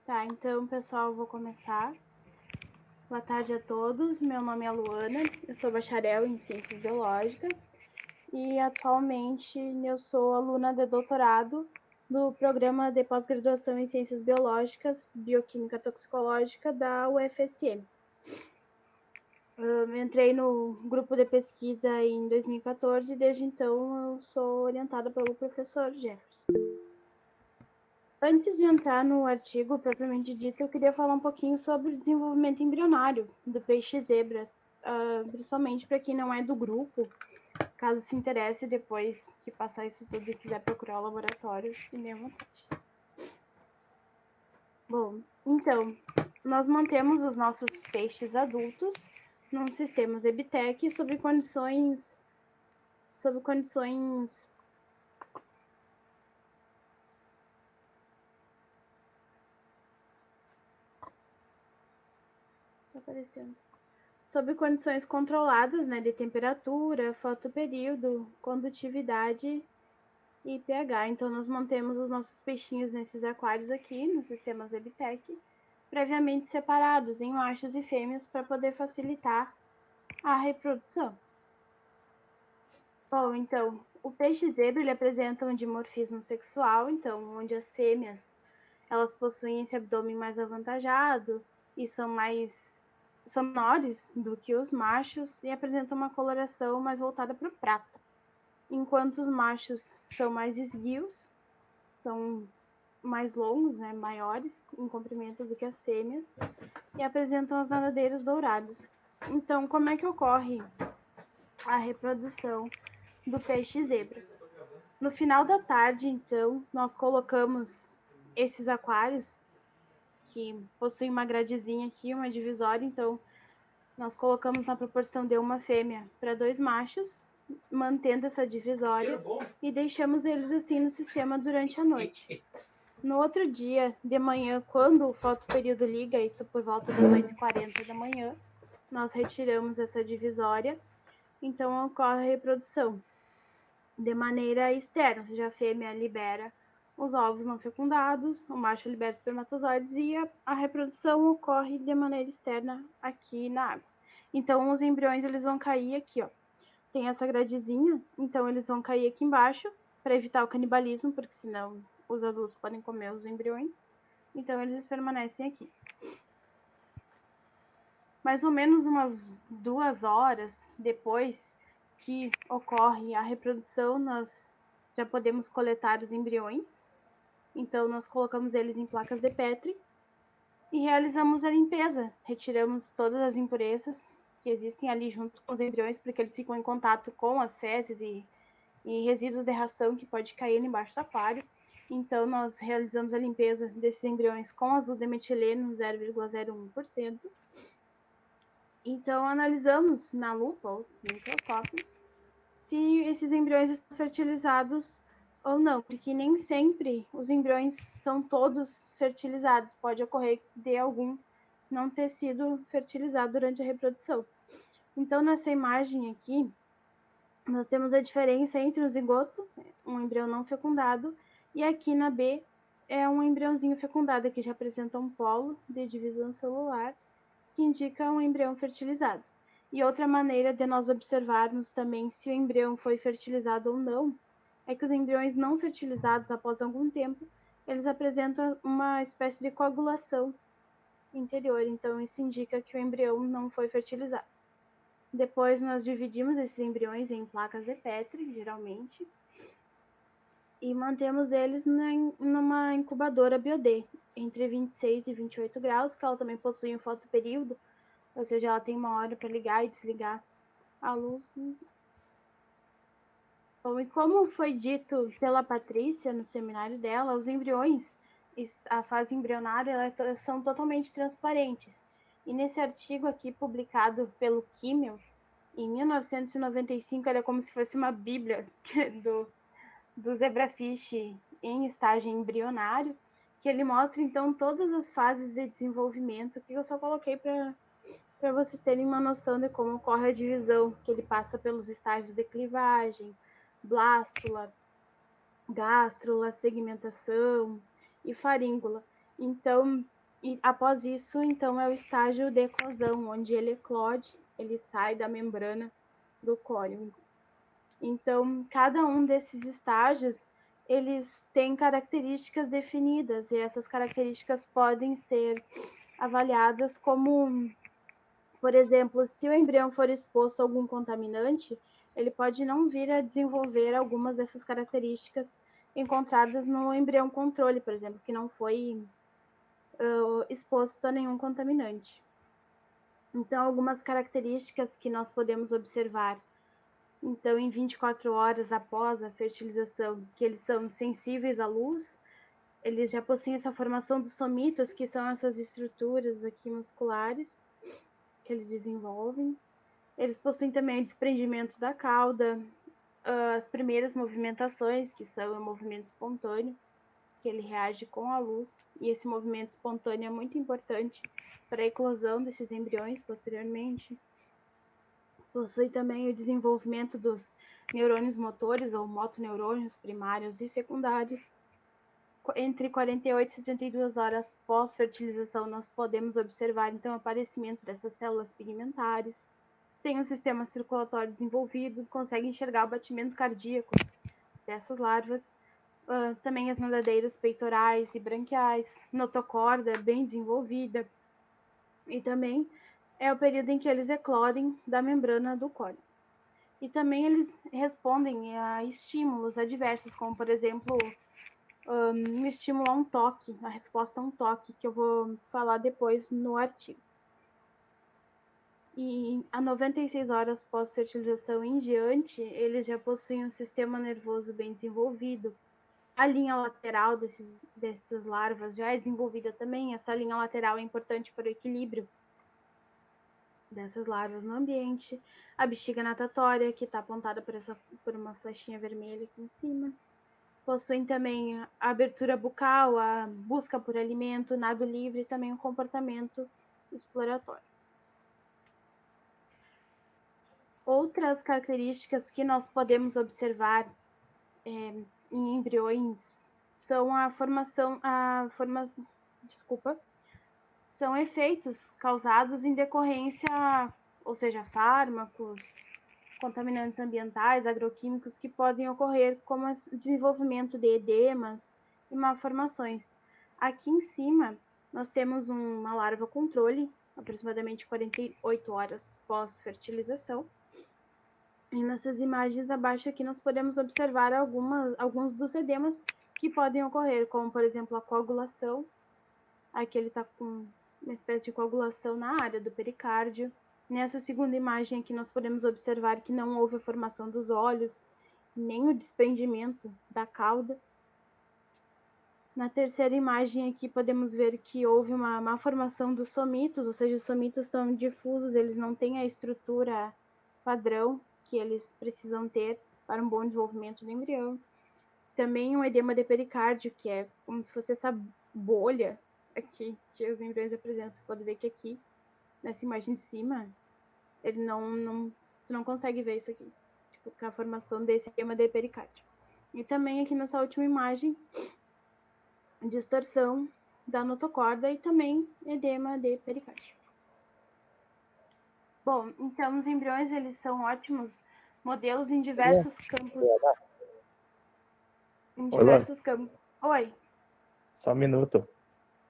Tá, então, pessoal, eu vou começar. Boa tarde a todos. Meu nome é Luana, eu sou bacharel em Ciências Biológicas e atualmente eu sou aluna de doutorado do programa de pós-graduação em Ciências Biológicas, Bioquímica Toxicológica da UFSM. Eu entrei no grupo de pesquisa em 2014 e desde então eu sou orientada pelo professor Jefferson. Antes de entrar no artigo propriamente dito, eu queria falar um pouquinho sobre o desenvolvimento embrionário do peixe zebra, principalmente para quem não é do grupo, caso se interesse depois que passar isso tudo e quiser procurar o laboratório, fique à vontade. Bom, então, nós mantemos os nossos peixes adultos num sistema Zebtec sob condições sob condições controladas, né, de temperatura, fotoperíodo, condutividade e pH. Então, nós mantemos os nossos peixinhos nesses aquários aqui, no sistema Zebtec, previamente separados em machos e fêmeas para poder facilitar a reprodução. Bom, então, o peixe zebra ele apresenta um dimorfismo sexual, então, onde as fêmeas elas possuem esse abdômen mais avantajado e são menores do que os machos e apresentam uma coloração mais voltada para o prata, enquanto os machos são mais esguios, são mais longos, né, maiores em comprimento do que as fêmeas e apresentam as nadadeiras douradas. Então, como é que ocorre a reprodução do peixe zebra? No final da tarde, então, nós colocamos esses aquários que possuem uma gradezinha aqui, uma divisória, então nós colocamos na proporção de uma fêmea para 2 machos, mantendo essa divisória e deixamos eles assim no sistema durante a noite. No outro dia, de manhã, quando o fotoperíodo liga, isso por volta das 8h40 da manhã, nós retiramos essa divisória, então ocorre a reprodução de maneira externa, ou seja, a fêmea libera os ovos não fecundados, o macho libera os espermatozoides e a reprodução ocorre de maneira externa aqui na água. Então, os embriões eles vão cair aqui, ó. Tem essa gradezinha, então eles vão cair aqui embaixo para evitar o canibalismo, porque senão os adultos podem comer os embriões. Então, eles permanecem aqui. Mais ou menos umas 2 horas depois que ocorre a reprodução, nós já podemos coletar os embriões. Então, nós colocamos eles em placas de Petri e realizamos a limpeza. Retiramos todas as impurezas que existem ali junto com os embriões, porque eles ficam em contato com as fezes e resíduos de ração que pode cair embaixo do aquário. Então, nós realizamos a limpeza desses embriões com azul de metileno 0,01%. Então, analisamos na lupa ou no microscópio se esses embriões estão fertilizados ou não, porque nem sempre os embriões são todos fertilizados. Pode ocorrer de algum não ter sido fertilizado durante a reprodução. Então, nessa imagem aqui, nós temos a diferença entre o zigoto, um embrião não fecundado, e aqui na B é um embriãozinho fecundado, que já apresenta um polo de divisão celular, que indica um embrião fertilizado. E outra maneira de nós observarmos também se o embrião foi fertilizado ou não, é que os embriões não fertilizados, após algum tempo, eles apresentam uma espécie de coagulação interior, então isso indica que o embrião não foi fertilizado. Depois nós dividimos esses embriões em placas de Petri, geralmente, e mantemos eles numa incubadora BioD, entre 26 e 28 graus, que ela também possui um fotoperíodo, ou seja, ela tem uma hora para ligar e desligar a luz. Bom, e como foi dito pela Patrícia no seminário dela, os embriões, a fase embrionária, elas são totalmente transparentes. E nesse artigo aqui, publicado pelo Kimmel, em 1995, era como se fosse uma bíblia do zebrafish em estágio embrionário, que ele mostra, então, todas as fases de desenvolvimento, que eu só coloquei para vocês terem uma noção de como ocorre a divisão, que ele passa pelos estágios de clivagem, blástula, gástrula, segmentação e faríngula. Então, E após isso, então, é o estágio de eclosão, onde ele eclode, ele sai da membrana do córeo. Então, cada um desses estágios, eles têm características definidas, e essas características podem ser avaliadas como, por exemplo, se o embrião for exposto a algum contaminante, ele pode não vir a desenvolver algumas dessas características encontradas no embrião controle, por exemplo, que não foi exposto a nenhum contaminante. Então, algumas características que nós podemos observar. Então, em 24 horas após a fertilização, que eles são sensíveis à luz, eles já possuem essa formação dos somitos, que são essas estruturas aqui musculares que eles desenvolvem. Eles possuem também o desprendimento da cauda, as primeiras movimentações, que são o movimento espontâneo, que ele reage com a luz, e esse movimento espontâneo é muito importante para a eclosão desses embriões posteriormente. Possui também o desenvolvimento dos neurônios motores ou motoneurônios primários e secundários. Entre 48 e 72 horas pós-fertilização, nós podemos observar então o aparecimento dessas células pigmentares. Tem um sistema circulatório desenvolvido, consegue enxergar o batimento cardíaco dessas larvas. Também as nadadeiras peitorais e branquiais, notocorda bem desenvolvida, e também é o período em que eles eclodem da membrana do córeo. E também eles respondem a estímulos adversos, como por exemplo, um estímulo a um toque, a resposta a um toque, que eu vou falar depois no artigo. E a 96 horas pós-fertilização em diante, eles já possuem um sistema nervoso bem desenvolvido. A linha lateral dessas larvas já é desenvolvida também. Essa linha lateral é importante para o equilíbrio dessas larvas no ambiente. A bexiga natatória, que está apontada por uma flechinha vermelha aqui em cima. Possuem também a abertura bucal, a busca por alimento, nado livre e também o comportamento exploratório. Outras características que nós podemos observar em embriões são são efeitos causados em decorrência, ou seja, fármacos, contaminantes ambientais, agroquímicos que podem ocorrer, como o desenvolvimento de edemas e malformações. Aqui em cima, nós temos uma larva controle, aproximadamente 48 horas pós-fertilização. E nessas imagens abaixo aqui nós podemos observar alguns dos edemas que podem ocorrer, como por exemplo a coagulação. Aqui ele está com uma espécie de coagulação na área do pericárdio. Nessa segunda imagem aqui nós podemos observar que não houve a formação dos olhos, nem o desprendimento da cauda. Na terceira imagem aqui podemos ver que houve uma má formação dos somitos, ou seja, os somitos estão difusos, eles não têm a estrutura padrão que eles precisam ter para um bom desenvolvimento do embrião. Também um edema de pericárdio, que é como se fosse essa bolha aqui que os embriões apresentam. Você pode ver que aqui, nessa imagem de cima, ele tu não consegue ver isso aqui, tipo, com a formação desse edema de pericárdio. E também aqui nessa última imagem, distorção da notocorda e também edema de pericárdio. Bom, então os embriões eles são ótimos modelos em diversos campos. Em diversos campos. Oi. Só um minuto.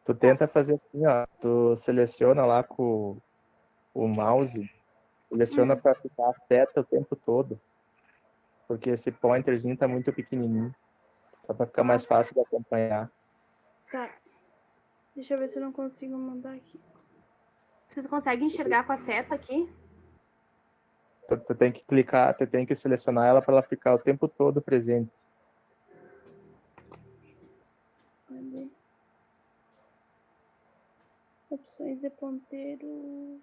Tu tenta fazer assim, ó. Tu seleciona lá com o mouse, seleciona para ficar a seta o tempo todo. Porque esse pointerzinho tá muito pequenininho. Só para ficar mais fácil de acompanhar. Tá. Deixa eu ver se eu não consigo mandar aqui. Vocês conseguem enxergar com a seta aqui? Tu tem que clicar, tu tem que selecionar ela para ela ficar o tempo todo presente. Cadê? Opções de ponteiro.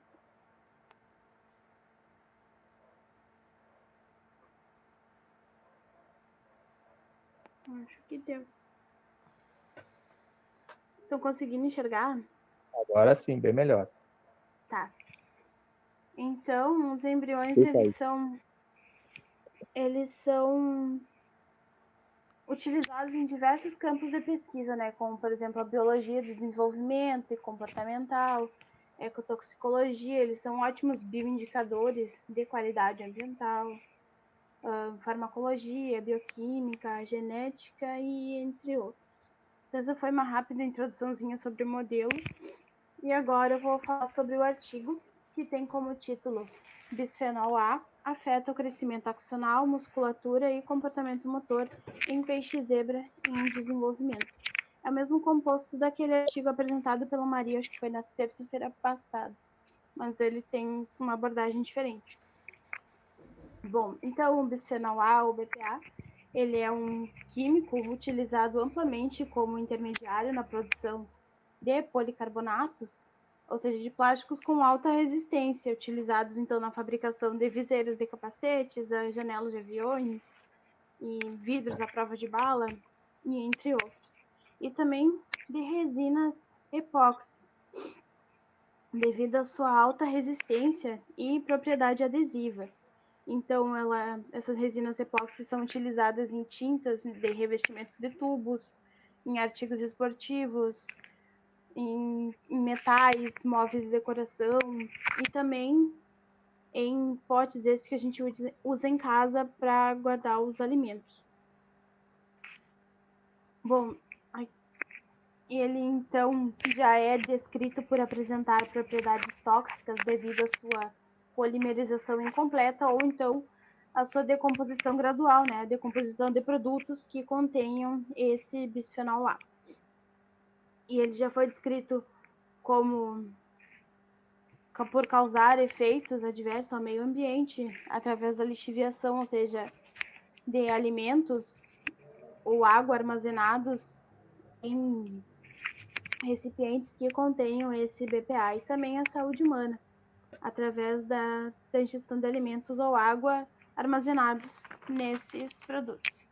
Acho que deu. Estão conseguindo enxergar? Agora sim, bem melhor. Tá. Então, os embriões, Fica aí. eles são utilizados em diversos campos de pesquisa, né, como, por exemplo, a biologia do desenvolvimento e comportamental, ecotoxicologia, eles são ótimos bioindicadores de qualidade ambiental, farmacologia, bioquímica, genética e entre outros. Então, essa foi uma rápida introduçãozinha sobre o modelo. E agora eu vou falar sobre o artigo, que tem como título Bisfenol A afeta o crescimento axonal, musculatura e comportamento motor em peixe zebra em desenvolvimento. É o mesmo composto daquele artigo apresentado pela Maria, acho que foi na terça-feira passada, mas ele tem uma abordagem diferente. Bom, então o bisfenol A, ou BPA, ele é um químico utilizado amplamente como intermediário na produção de policarbonatos, ou seja, de plásticos com alta resistência, utilizados então na fabricação de viseiras de capacetes, janelas de aviões e vidros à prova de bala, e entre outros. E também de resinas epóxi, devido à sua alta resistência e propriedade adesiva. Então, essas resinas epóxi são utilizadas em tintas de revestimentos de tubos, em artigos esportivos, em metais, móveis de decoração e também em potes esses que a gente usa em casa para guardar os alimentos. Bom, ele então já é descrito por apresentar propriedades tóxicas devido à sua polimerização incompleta ou então a sua decomposição gradual, né? A decomposição de produtos que contenham esse bisfenol A. E ele já foi descrito como por causar efeitos adversos ao meio ambiente através da lixiviação, ou seja, de alimentos ou água armazenados em recipientes que contenham esse BPA, e também a saúde humana, através da ingestão de alimentos ou água armazenados nesses produtos.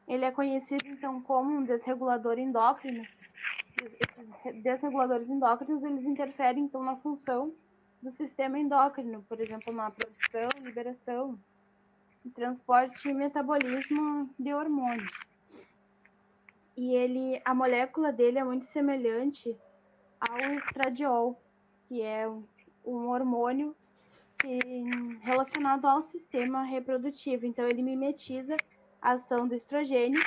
Ele é conhecido, então, como um desregulador endócrino. Esses desreguladores endócrinos, eles interferem, então, na função do sistema endócrino, por exemplo, na produção, liberação, transporte e metabolismo de hormônios. E a molécula dele é muito semelhante ao estradiol, que é um hormônio relacionado ao sistema reprodutivo. Então, ele mimetiza a ação do estrogênio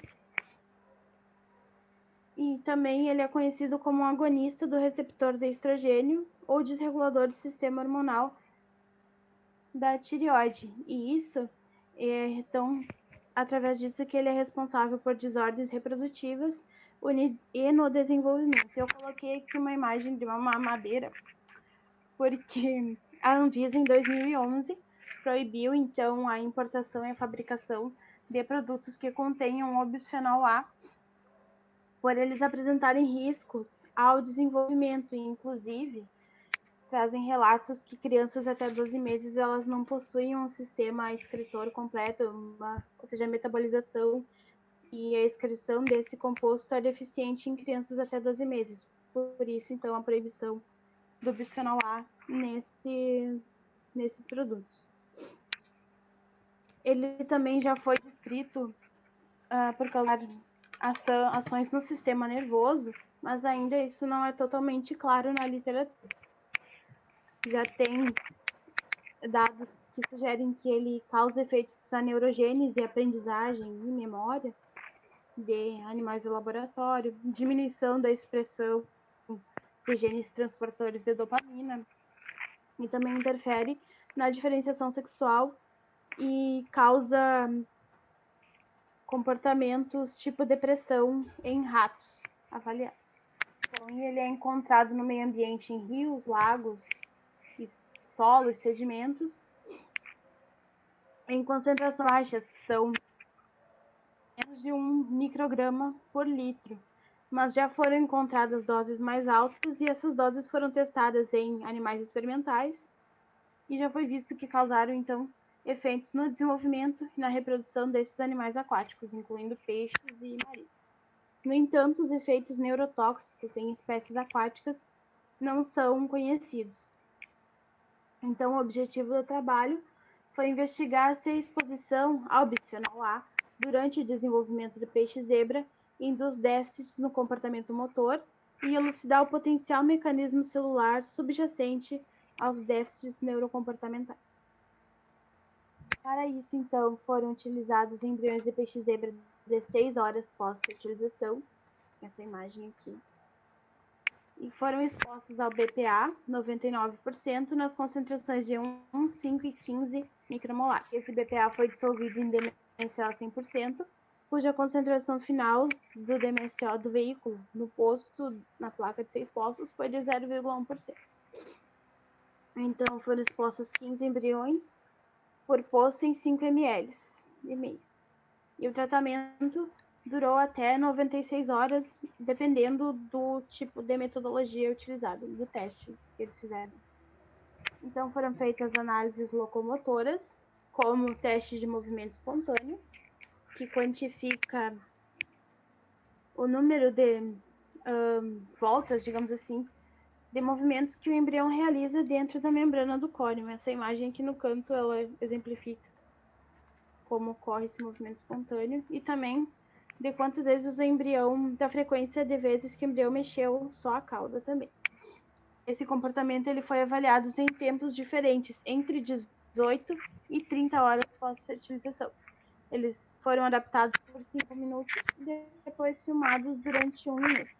e também ele é conhecido como um agonista do receptor de estrogênio ou desregulador do sistema hormonal da tireoide. E isso então, através disso que ele é responsável por desordens reprodutivas e no desenvolvimento. Eu coloquei aqui uma imagem de uma mamadeira, porque a Anvisa, em 2011, proibiu, então, a importação e a fabricação de produtos que contenham o bisfenol A, por eles apresentarem riscos ao desenvolvimento, e, inclusive, trazem relatos que crianças até 12 meses elas não possuem um sistema excretor completo, ou seja, a metabolização e a excreção desse composto é deficiente em crianças até 12 meses. Por isso, então, a proibição do bisfenol A nesses produtos. Ele também já foi descrito por causar ações no sistema nervoso, mas ainda isso não é totalmente claro na literatura. Já tem dados que sugerem que ele causa efeitos na neurogênese, aprendizagem e memória de animais de laboratório, diminuição da expressão de genes transportadores de dopamina, e também interfere na diferenciação sexual e causa comportamentos tipo depressão em ratos avaliados. Então, ele é encontrado no meio ambiente em rios, lagos, solos, sedimentos, em concentrações baixas, que são menos de 1 micrograma por litro. Mas já foram encontradas doses mais altas e essas doses foram testadas em animais experimentais e já foi visto que causaram, então, efeitos no desenvolvimento e na reprodução desses animais aquáticos, incluindo peixes e mariscos. No entanto, os efeitos neurotóxicos em espécies aquáticas não são conhecidos. Então, o objetivo do trabalho foi investigar se a exposição ao bisfenol A durante o desenvolvimento do peixe-zebra induz déficits no comportamento motor e elucidar o potencial mecanismo celular subjacente aos déficits neurocomportamentais. Para isso, então, foram utilizados embriões de peixe-zebra 16 horas pós-fertilização, essa imagem aqui, e foram expostos ao BPA 99% nas concentrações de 1, 5 e 15 micromolar. Esse BPA foi dissolvido em DMSO 100%, cuja concentração final do DMSO do veículo no posto, na placa de 6 postos, foi de 0,1%. Então, foram expostos 15 embriões por posto em 5 ml e meio. E o tratamento durou até 96 horas, dependendo do tipo de metodologia utilizada, do teste que eles fizeram. Então, foram feitas análises locomotoras, como o teste de movimento espontâneo, que quantifica o número de voltas, digamos assim, de movimentos que o embrião realiza dentro da membrana do córneo. Essa imagem aqui no canto, ela exemplifica como ocorre esse movimento espontâneo e também de quantas vezes o embrião, da frequência de vezes que o embrião mexeu só a cauda também. Esse comportamento ele foi avaliado em tempos diferentes, entre 18 e 30 horas pós-fertilização. Eles foram adaptados por 5 minutos e depois filmados durante 1 minuto.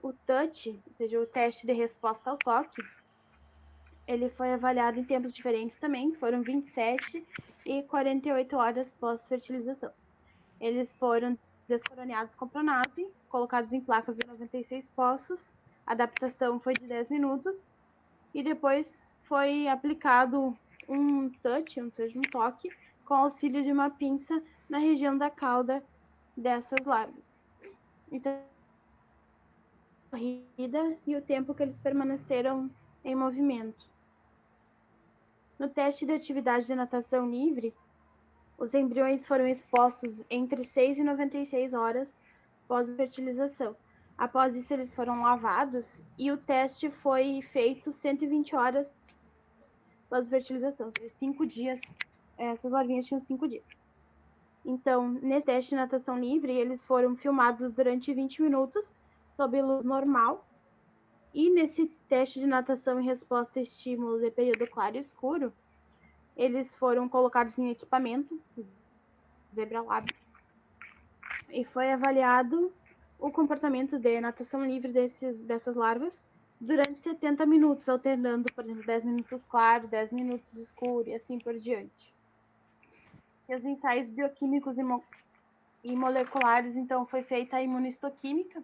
O touch, ou seja, o teste de resposta ao toque, ele foi avaliado em tempos diferentes também, foram 27 e 48 horas pós-fertilização. Eles foram descoroneados com pronase, colocados em placas de 96 poços, a adaptação foi de 10 minutos, e depois foi aplicado um touch, ou seja, um toque, com auxílio de uma pinça na região da cauda dessas larvas. Então, a corrida e o tempo que eles permaneceram em movimento. No teste de atividade de natação livre, os embriões foram expostos entre 6 e 96 horas pós-fertilização. Após isso, eles foram lavados e o teste foi feito 120 horas pós-fertilização, ou seja, 5 dias. Essas larvinhas tinham 5 dias. Então, nesse teste de natação livre, eles foram filmados durante 20 minutos, sob luz normal. E nesse teste de natação em resposta a estímulo de período claro e escuro, eles foram colocados em equipamento, Zebra Lab, e foi avaliado o comportamento de natação livre dessas larvas durante 70 minutos, alternando, por exemplo, 10 minutos claro, 10 minutos escuro e assim por diante. E os ensaios bioquímicos e moleculares, então, foi feita a imunistoquímica,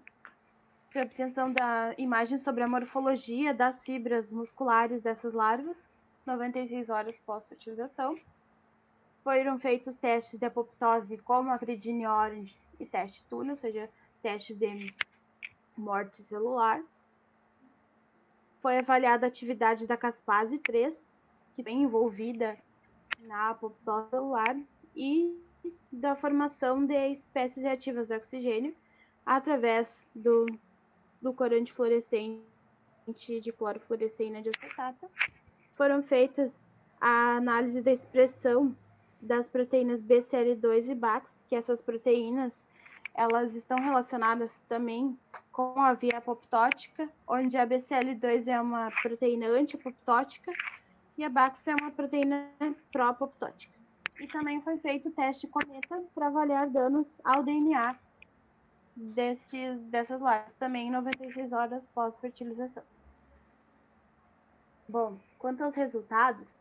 para obtenção da imagem sobre a morfologia das fibras musculares dessas larvas, 96 horas pós-fertilização. Foram feitos testes de apoptose como a Acridine Orange e teste túnel, ou seja, testes de morte celular. Foi avaliada a atividade da caspase 3, que vem envolvida na apoptose celular, e da formação de espécies reativas de oxigênio através do corante fluorescente de clorofluoresceína de acetato. Foram feitas a análise da expressão das proteínas BCL2 e BAX, que essas proteínas elas estão relacionadas também com a via apoptótica, onde a BCL2 é uma proteína antiapoptótica e a BAX é uma proteína pró-apoptótica. E também foi feito o teste cometa para avaliar danos ao DNA dessas larvas, também em 96 horas pós-fertilização. Bom, quanto aos resultados,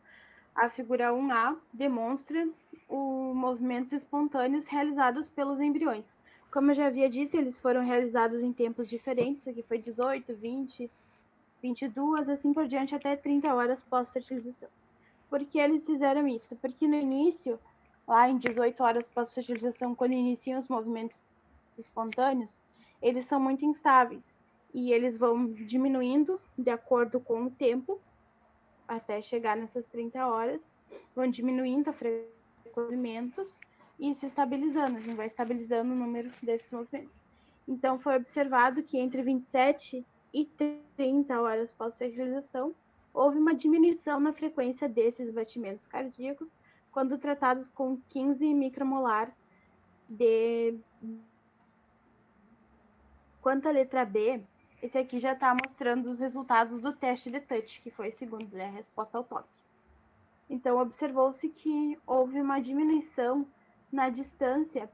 a figura 1A demonstra os movimentos espontâneos realizados pelos embriões. Como eu já havia dito, eles foram realizados em tempos diferentes, aqui foi 18, 20, 22, assim por diante, até 30 horas pós-fertilização. Por que eles fizeram isso? Porque no início, lá em 18 horas pós-fertilização, quando iniciam os movimentos espontâneos, eles são muito instáveis e eles vão diminuindo de acordo com o tempo até chegar nessas 30 horas, vão diminuindo a frequência de movimentos e se estabilizando, a gente vai estabilizando o número desses movimentos. Então, foi observado que entre 27 e 30 horas pós-fertilização, houve uma diminuição na frequência desses batimentos cardíacos, quando tratados com 15 micromolar de... Quanto à letra B, esse aqui já está mostrando os resultados do teste de touch, que foi o segundo, né, a resposta ao toque. Então, observou-se que houve uma diminuição na distância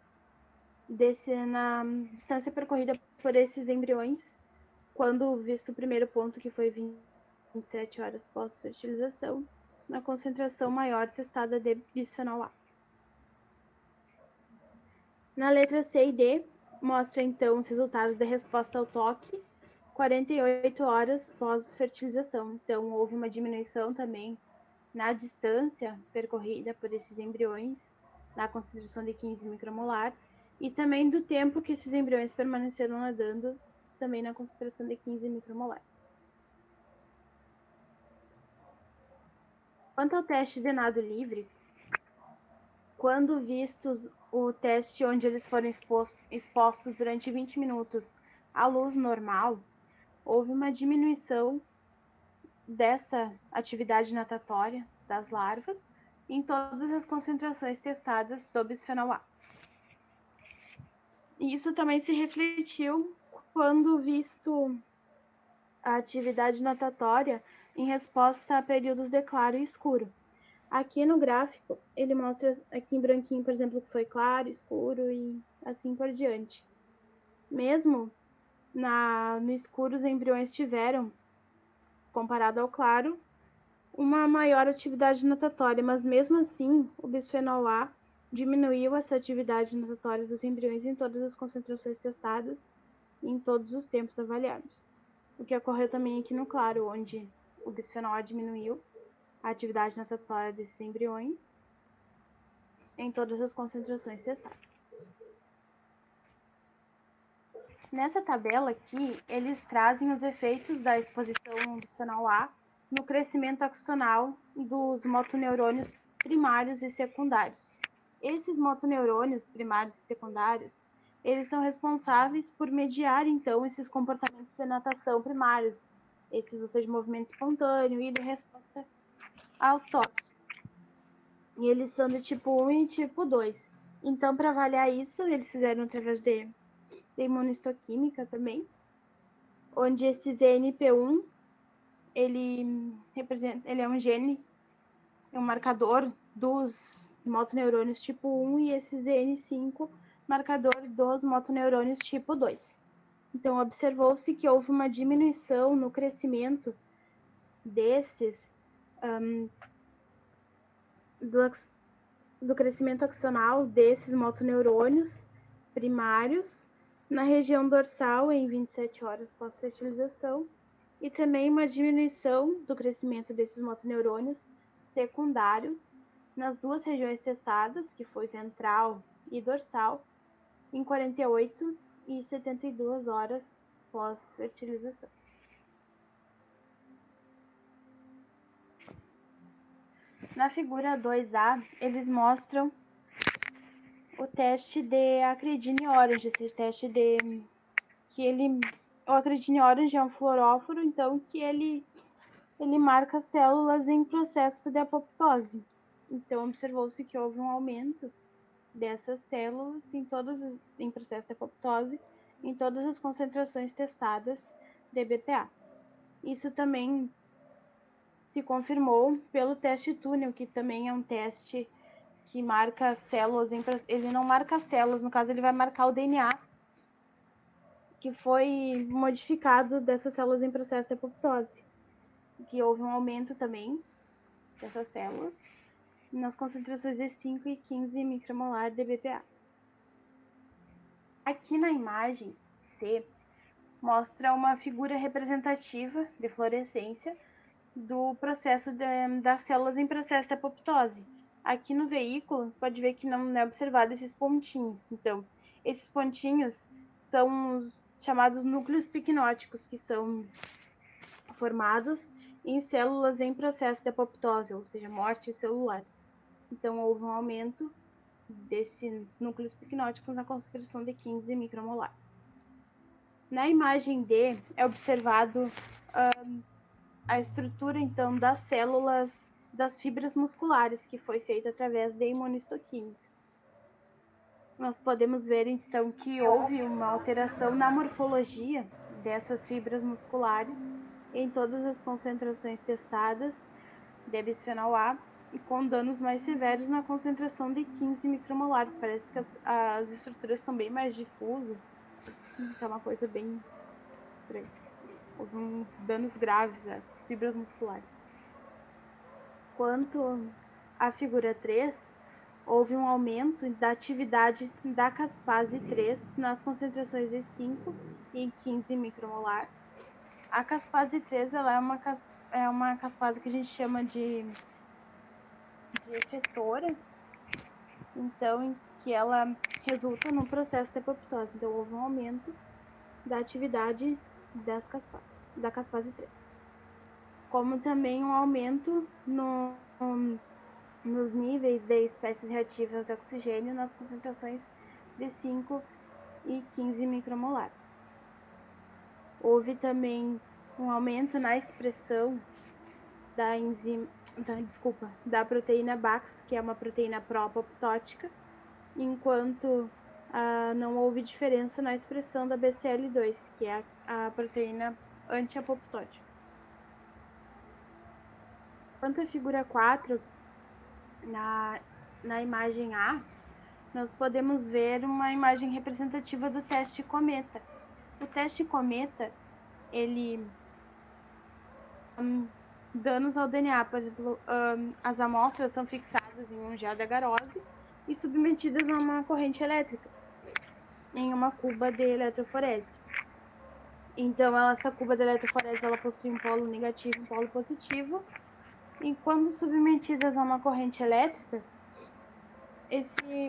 percorrida por esses embriões, quando visto o primeiro ponto, que foi 27 horas pós-fertilização, na concentração maior testada de bisfenol A. Na letra C e D, mostra então os resultados da resposta ao toque 48 horas pós-fertilização. Então, houve uma diminuição também na distância percorrida por esses embriões, na concentração de 15 micromolar, e também do tempo que esses embriões permaneceram nadando, também na concentração de 15 micromolar. Quanto ao teste de nado livre, quando vistos o teste onde eles foram expostos durante 20 minutos à luz normal, houve uma diminuição dessa atividade natatória das larvas em todas as concentrações testadas do bisfenol A. E isso também se refletiu quando visto a atividade natatória em resposta a períodos de claro e escuro. Aqui no gráfico, ele mostra aqui em branquinho, por exemplo, que foi claro, escuro e assim por diante. Mesmo no escuro, os embriões tiveram, comparado ao claro, uma maior atividade natatória, mas mesmo assim, o bisfenol A diminuiu essa atividade natatória dos embriões em todas as concentrações testadas e em todos os tempos avaliados. O que ocorreu também aqui no claro, onde o bisfenol A diminuiu a atividade natatória desses embriões em todas as concentrações testadas. Nessa tabela aqui, eles trazem os efeitos da exposição ao bisfenol A no crescimento axonal dos motoneurônios primários e secundários. Esses motoneurônios primários e secundários, eles são responsáveis por mediar, então, esses comportamentos de natação primários, esses, ou seja, movimento espontâneo e de resposta ao toque. E eles são de tipo 1 e tipo 2. Então, para avaliar isso, eles fizeram através de imunistoquímica também, onde esse ZNP1 ele é um gene, é um marcador dos motoneurônios tipo 1 e esse ZN5 marcador dos motoneurônios tipo 2. Então, observou-se que houve uma diminuição no crescimento desses do crescimento axonal desses motoneurônios primários na região dorsal em 27 horas pós-fertilização e também uma diminuição do crescimento desses motoneurônios secundários nas duas regiões testadas, que foi ventral e dorsal, em 48 e 72 horas pós-fertilização. Na figura 2A, eles mostram o teste de acridine orange, esse teste o acridine orange é um fluoróforo, então que ele marca células em processo de apoptose. Então observou-se que houve um aumento dessas células em processo de apoptose em todas as concentrações testadas de BPA. Isso também se confirmou pelo teste túnel, que também é um teste que marca células, ele não marca células, no caso ele vai marcar o DNA que foi modificado dessas células em processo de apoptose, que houve um aumento também dessas células nas concentrações de 5 e 15 micromolar de BPA. Aqui na imagem C, mostra uma figura representativa de fluorescência do processo das células em processo de apoptose. Aqui no veículo, pode ver que não é observado esses pontinhos. Então, esses pontinhos são chamados núcleos picnóticos, que são formados em células em processo de apoptose, ou seja, morte celular. Então, houve um aumento desses núcleos picnóticos na concentração de 15 micromolar. Na imagem D, é observado a estrutura, então, das células das fibras musculares, que foi feito através da imunistoquímica. Nós podemos ver então que houve uma alteração na morfologia dessas fibras musculares em todas as concentrações testadas de bisfenol A e com danos mais severos na concentração de 15 micromolar. Parece que as estruturas estão bem mais difusas, então é uma coisa bem estranha. Houve danos graves às fibras musculares. Quanto à figura 3, houve um aumento da atividade da caspase 3 nas concentrações de 5 e 15 micromolar. A caspase 3 ela é uma caspase que a gente chama de efetora, então que ela resulta no processo de apoptose. Então houve um aumento da atividade da caspase 3. Como também um aumento nos níveis de espécies reativas de oxigênio nas concentrações de 5 e 15 micromolar. Houve também um aumento na expressão da proteína Bax, que é uma proteína pró-apoptótica, enquanto não houve diferença na expressão da BCL2, que é a proteína anti-apoptótica. Quanto à figura 4, na imagem A, nós podemos ver uma imagem representativa do teste cometa. O teste cometa, ele danos ao DNA, por exemplo, as amostras são fixadas em um gel de agarose e submetidas a uma corrente elétrica em uma cuba de eletroforese. Então, essa cuba de eletroforese ela possui um polo negativo e um polo positivo, e quando submetidas a uma corrente elétrica,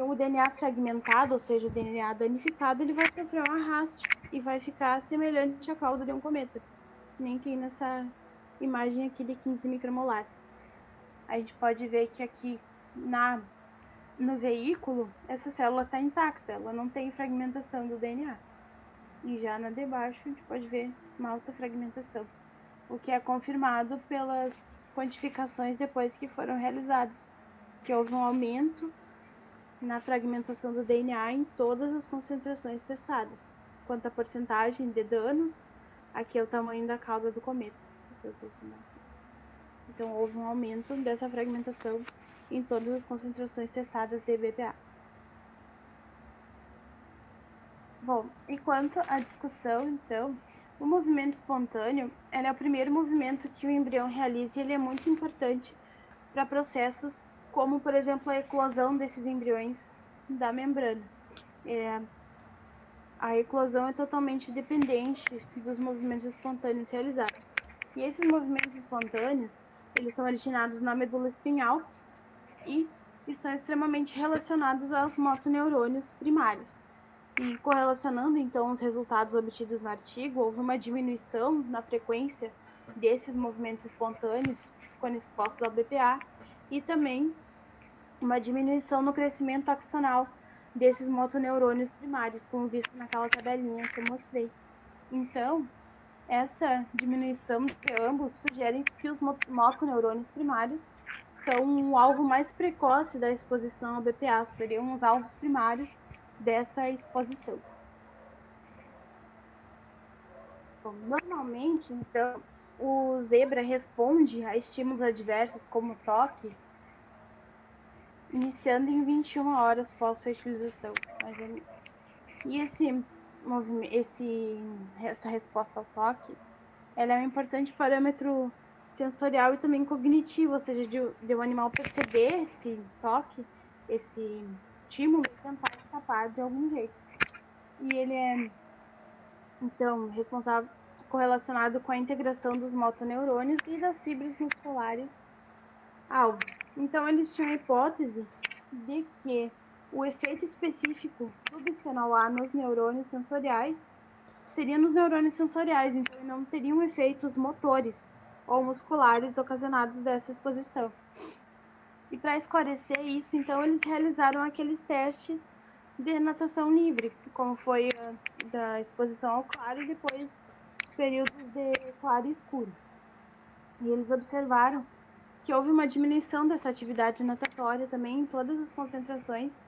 o DNA fragmentado, ou seja, o DNA danificado, ele vai sofrer um arraste e vai ficar semelhante à cauda de um cometa. Nem tem nessa imagem aqui de 15 micromolar. A gente pode ver que aqui no veículo, essa célula está intacta, ela não tem fragmentação do DNA. E já na de baixo, a gente pode ver uma alta fragmentação, o que é confirmado pelas quantificações depois que foram realizadas, que houve um aumento na fragmentação do DNA em todas as concentrações testadas. Quanto à porcentagem de danos, aqui é o tamanho da cauda do cometa. Então, houve um aumento dessa fragmentação em todas as concentrações testadas de BPA. Bom, e quanto à discussão, então, o movimento espontâneo é o primeiro movimento que o embrião realiza e ele é muito importante para processos como, por exemplo, a eclosão desses embriões da membrana. A eclosão é totalmente dependente dos movimentos espontâneos realizados. E esses movimentos espontâneos, eles são originados na medula espinhal e estão extremamente relacionados aos motoneurônios primários. E correlacionando então os resultados obtidos no artigo, houve uma diminuição na frequência desses movimentos espontâneos quando expostos ao BPA e também uma diminuição no crescimento axonal desses motoneurônios primários, como visto naquela tabelinha que eu mostrei. Então, essa diminuição de ambos sugere que os motoneurônios primários são um alvo mais precoce da exposição ao BPA, seriam os alvos primários dessa exposição. Bom, normalmente, então, o zebra responde a estímulos adversos como toque, iniciando em 21 horas pós-fertilização, mais ou menos. E essa resposta ao toque, ela é um importante parâmetro sensorial e também cognitivo, ou seja, de o animal perceber esse toque, esse estímulo e tentar escapar de algum jeito. E ele é, então, correlacionado com a integração dos motoneurônios e das fibras musculares alvo. Então, eles tinham a hipótese de que o efeito específico do bisfenol A nos neurônios sensoriais seria nos neurônios sensoriais, então não teriam efeitos motores ou musculares ocasionados dessa exposição. E para esclarecer isso, então eles realizaram aqueles testes de natação livre, como foi da exposição ao claro e depois períodos de claro e escuro. E eles observaram que houve uma diminuição dessa atividade natatória também em todas as concentrações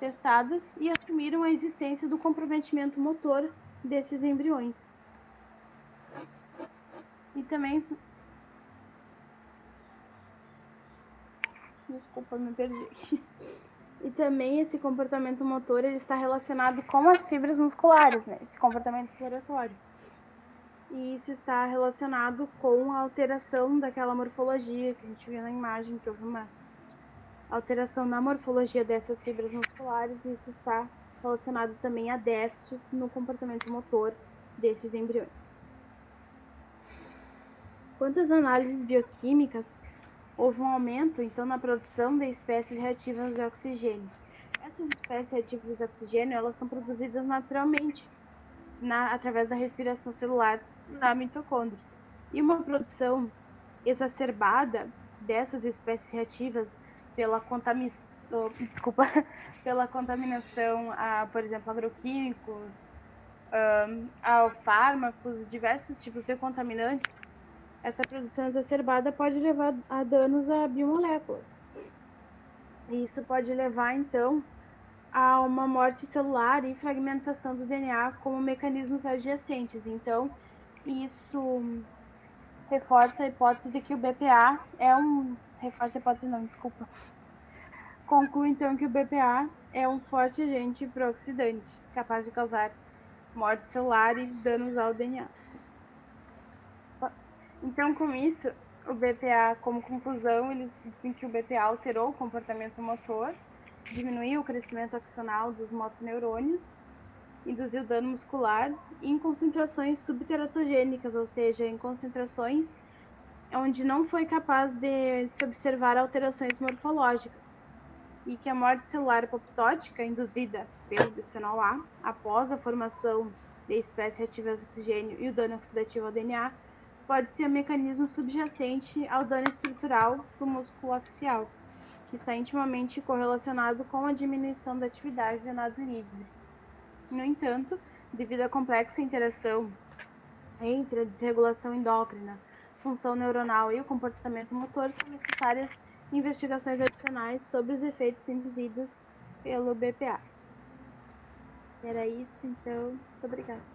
testadas e assumiram a existência do comprometimento motor desses embriões. E também... Desculpa, me perdi. E também esse comportamento motor ele está relacionado com as fibras musculares, né? Esse comportamento exploratório. E isso está relacionado com a alteração daquela morfologia que a gente viu na imagem, que houve uma alteração na morfologia dessas fibras musculares, e isso está relacionado também a déficits no comportamento motor desses embriões. Quanto às análises bioquímicas, houve um aumento, então, na produção de espécies reativas de oxigênio. Essas espécies reativas de oxigênio, elas são produzidas naturalmente, através da respiração celular na mitocôndria. E uma produção exacerbada dessas espécies reativas pela pela contaminação a, por exemplo, agroquímicos, a fármacos, diversos tipos de contaminantes, essa produção exacerbada pode levar a danos a biomoléculas. E isso pode levar, então, a uma morte celular e fragmentação do DNA como mecanismos adjacentes. Então, isso reforça a hipótese de que o BPA é um... Reforça a hipótese não, desculpa. Conclui, então, que o BPA é um forte agente prooxidante, capaz de causar morte celular e danos ao DNA. Então, com isso, o BPA, como conclusão, eles dizem que o BPA alterou o comportamento motor, diminuiu o crescimento axonal dos motoneurônios, induziu dano muscular e em concentrações subteratogênicas, ou seja, em concentrações onde não foi capaz de se observar alterações morfológicas, e que a morte celular apoptótica induzida pelo bisfenol A após a formação de espécies reativas de oxigênio e o dano oxidativo ao DNA pode ser um mecanismo subjacente ao dano estrutural do músculo axial, que está intimamente correlacionado com a diminuição da atividade de nado livre. No entanto, devido à complexa interação entre a desregulação endócrina, função neuronal e o comportamento motor, são necessárias investigações adicionais sobre os efeitos induzidos pelo BPA. Era isso, então, muito obrigada.